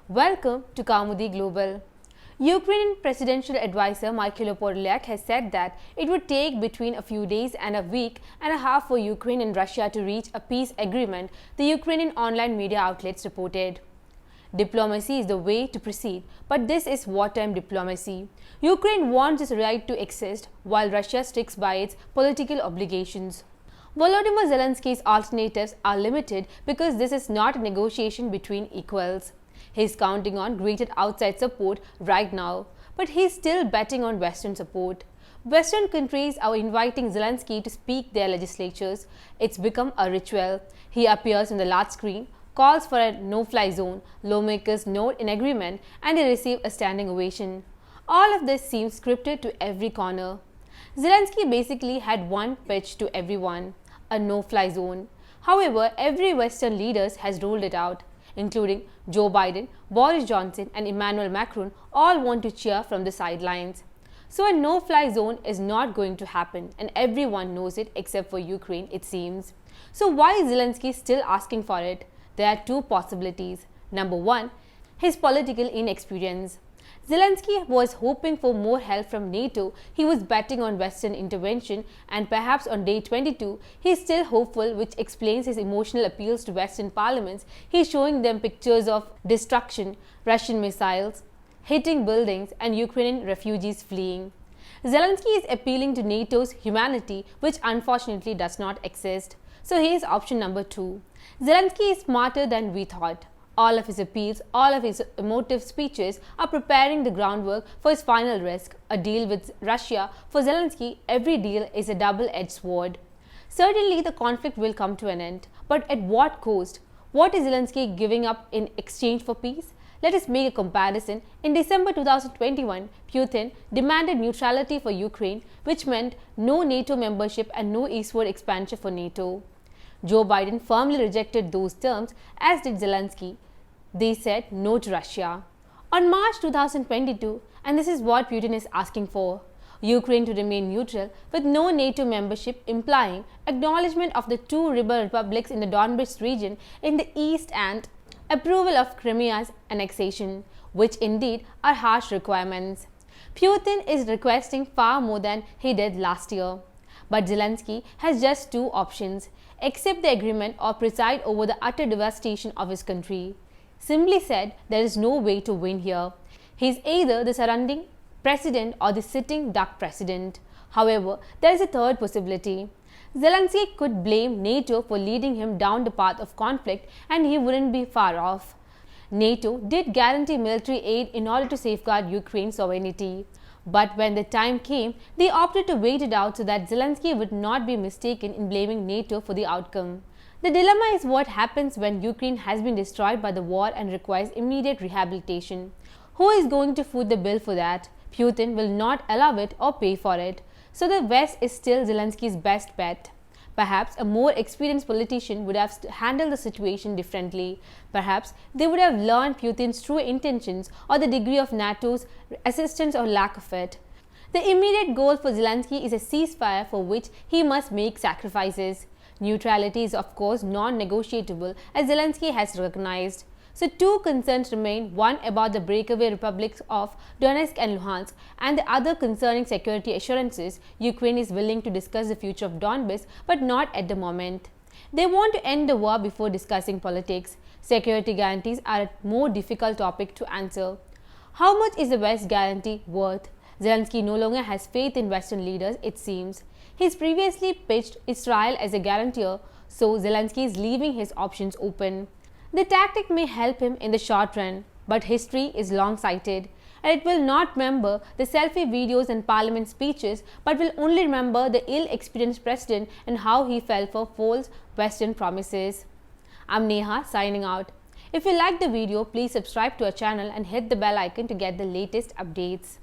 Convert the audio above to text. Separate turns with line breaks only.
Welcome to Kaumudy Global. Ukrainian presidential advisor Mikhailo Podolyak has said that it would take between a few days and a week and a half for Ukraine and Russia to reach a peace agreement, the Ukrainian online media outlets reported. Diplomacy is the way to proceed, but this is wartime diplomacy. Ukraine wants its right to exist, while Russia sticks by its political obligations. Volodymyr Zelenskyy's alternatives are limited because this is not a negotiation between equals. He is counting on greater outside support right now, but he is still betting on Western support. Western countries are inviting Zelenskyy to speak their legislatures. It's become a ritual. He appears on the large screen, calls for a no-fly zone, lawmakers note in agreement, and they receive a standing ovation. All of this seems scripted to every corner. Zelenskyy basically had one pitch to everyone, a no-fly zone. However, every Western leader has rolled it out, including Joe Biden, Boris Johnson, and Emmanuel Macron all want to cheer from the sidelines. So a no-fly zone is not going to happen, and everyone knows it except for Ukraine, it seems. So why is Zelenskyy still asking for it? There are two possibilities. Number one, his political inexperience. Zelenskyy was hoping for more help from NATO. He was betting on Western intervention, and perhaps on day 22, he is still hopeful, which explains his emotional appeals to Western parliaments. He is showing them pictures of destruction, Russian missiles hitting buildings, and Ukrainian refugees fleeing. Zelenskyy is appealing to NATO's humanity, which unfortunately does not exist. So here is option number two. Zelenskyy is smarter than we thought. All of his appeals, all of his emotive speeches are preparing the groundwork for his final risk, a deal with Russia. For Zelenskyy, every deal is a double-edged sword. Certainly, the conflict will come to an end, but at what cost? What is Zelenskyy giving up in exchange for peace? Let us make a comparison. In December 2021, Putin demanded neutrality for Ukraine, which meant no NATO membership and no eastward expansion for NATO. Joe Biden firmly rejected those terms, as did Zelenskyy. They said no to Russia. On March 2022, and this is what Putin is asking for, Ukraine to remain neutral with no NATO membership, implying acknowledgement of the two rebel republics in the Donbas region in the east and approval of Crimea's annexation, which indeed are harsh requirements. Putin is requesting far more than he did last year. But Zelenskyy has just two options: accept the agreement or preside over the utter devastation of his country. Simply said, there is no way to win here. He is either the surrounding president or the sitting duck president. However, there is a third possibility. Zelenskyy could blame NATO for leading him down the path of conflict, and he wouldn't be far off. NATO did guarantee military aid in order to safeguard Ukraine's sovereignty. But when the time came, they opted to wait it out so that Zelenskyy would not be mistaken in blaming NATO for the outcome. The dilemma is what happens when Ukraine has been destroyed by the war and requires immediate rehabilitation. Who is going to foot the bill for that? Putin will not allow it or pay for it. So the West is still Zelenskyy's best bet. Perhaps a more experienced politician would have handled the situation differently. Perhaps they would have learned Putin's true intentions or the degree of NATO's assistance or lack of it. The immediate goal for Zelenskyy is a ceasefire for which he must make sacrifices. Neutrality is of course non-negotiable, as Zelenskyy has recognized. So two concerns remain, one about the breakaway republics of Donetsk and Luhansk, and the other concerning security assurances. Ukraine is willing to discuss the future of Donbas, but not at the moment. They want to end the war before discussing politics. Security guarantees are a more difficult topic to answer. How much is the West guarantee worth? Zelenskyy no longer has faith in Western leaders, it seems. He's previously pitched Israel as a guarantor, so Zelenskyy is leaving his options open. The tactic may help him in the short run, but history is long-sighted, and it will not remember the selfie videos and parliament speeches, but will only remember the ill-experienced president and how he fell for false Western promises. I'm Neha, signing out. If you liked the video, please subscribe to our channel and hit the bell icon to get the latest updates.